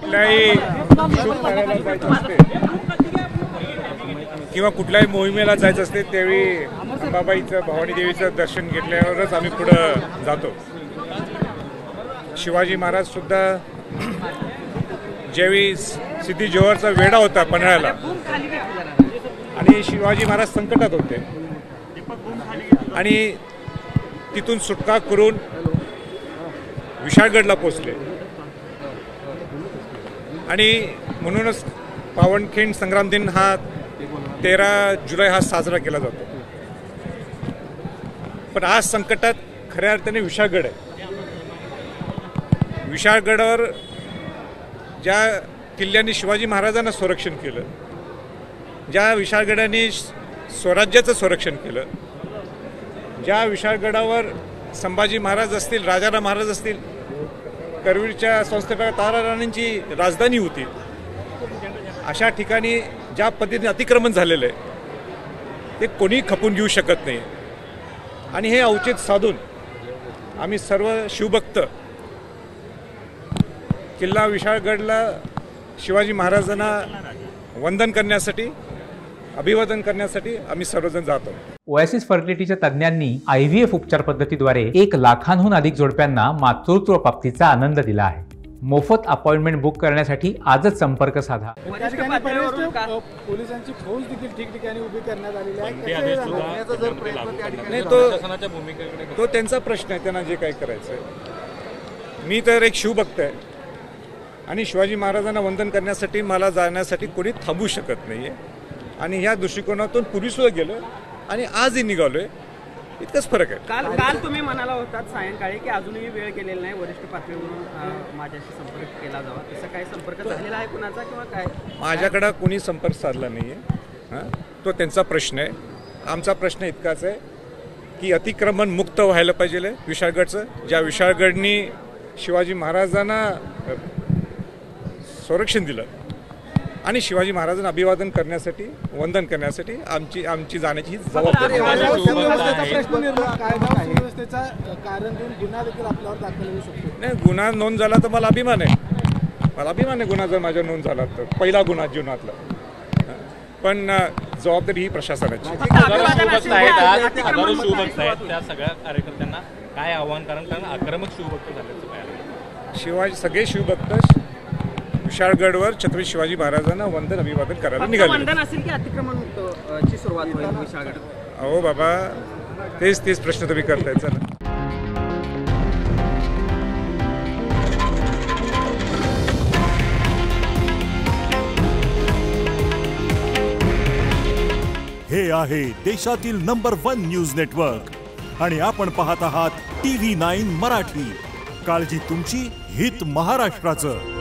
कुठल्याही शुभ कार्याला जायचं असते किंवा कुठल्याही मोहिमेला जायचं असते त्यावेळी अंबाबाईचं भवानी देवीचं दर्शन घेतल्यावरच आम्ही पुढं जातो. शिवाजी महाराज सुद्धा ज्यावेळी सिद्धी जोहरचा वेढा होता पन्हाळ्याला आणि शिवाजी महाराज संकटात होते आणि तिथून सुटका करून विशाळगडला पोचले आणि म्हणूनच पावनखिंड संग्राम दिन हा 13 जुलै हा साजरा केला जातो. पण आज संकटात खऱ्या अर्थाने विशाळगड आहे. विशाळगडावर ज्या किल्ल्यांनी शिवाजी महाराजांना संरक्षण केलं, ज्या विशाळगडाने स्वराज्याचं संरक्षण केलं, ज्या विशाळगडावर संभाजी महाराज असतील, राजाराम महाराज असतील, करवीरच्या संस्थापक तारा राणींची राजधानी होती, अशा ठिकाणी ज्या पद्धतीने अतिक्रमण झालेलं आहे ते कोणी खपून घेऊ शकत नाही. आणि हे औचित्य साधून आम्ही सर्व शिवभक्त किल्ला विशाळगडला शिवाजी महाराजांना वंदन करण्यासाठी, अभिवादन करण्यासाठी आम्ही सर्वजण जातो. ओएसिस फर्टिलिटीच्या तज्ञांनी IVF उपचार पद्धतीद्वारे 1 लाखांहून अधिक जोडप्यांना मातृत्व प्राप्तीचा आनंद दिला आहे. मोफत अपॉइंटमेंट बुक करण्यासाठी आजच संपर्क साधा. पोलिसांची फौज देखील ठिकठिकाणी उभी करण्यात आलेली आहे. तो त्यांचा प्रश्न आहे, त्यांना जे काही करायचं आहे. मी तर एक शिवभक्त आहे आणि शिवाजी महाराजांना वंदन करण्यासाठी मला जाण्यासाठी कोणी थांबू शकत नाही आहे आणि ह्या दृष्टिकोनातून पूर्वीसुद्धा गेलो आणि आजही निघालोय. इतकंच फरक आहे. काल तुम्ही म्हणाला होतात सायंकाळी की अजूनही वेळ केलेला नाही, वरिष्ठ पातळीवरून माझ्याशी संपर्क केला जावा. तसं काय संपर्क झालेला आहे कुणाचा किंवा काय? माझ्याकडं कोणी संपर्क साधला नाही आहे. तो त्यांचा प्रश्न आहे. आमचा प्रश्न इतकाच आहे की अतिक्रमण मुक्त व्हायला पाहिजे विशाळगडचं. ज्या विशाळगडनी शिवाजी महाराजांना संरक्षण दिलं आणि शिवाजी महाराजांना अभिवादन करण्यासाठी, वंदन करण्यासाठी आमची जाण्याची ही जबाबदारी आहे. नाही, गुन्हा नोंद झाला तर मला अभिमान आहे. गुन्हा जर माझ्या नोंद झाला तर पहिला गुन्हा जीवनातला. पण जबाबदारी ही प्रशासनाची. हजारो शिवभक्त आहेत, त्या सगळ्या कार्यकर्त्यांना काय आव्हान, कारण आक्रमक शिवभक्त झाल्याचं काय? शिवाजी सगळे शिवभक्त विशाळगडवर छत्रपती शिवाजी महाराजांना वंदन अभिवादन करायला निघाले. वंदन असेल की अतिक्रमण मुक्तची सुरुवात होईल विशाळगड? अहो बाबा, तेच प्रश्न तुम्ही करताय. चला, हे आहे देशातील नंबर 1 न्यूज नेटवर्क आणि आपण पाहत आहात TV9 मराठी. काळजी तुमची, हित महाराष्ट्राचं.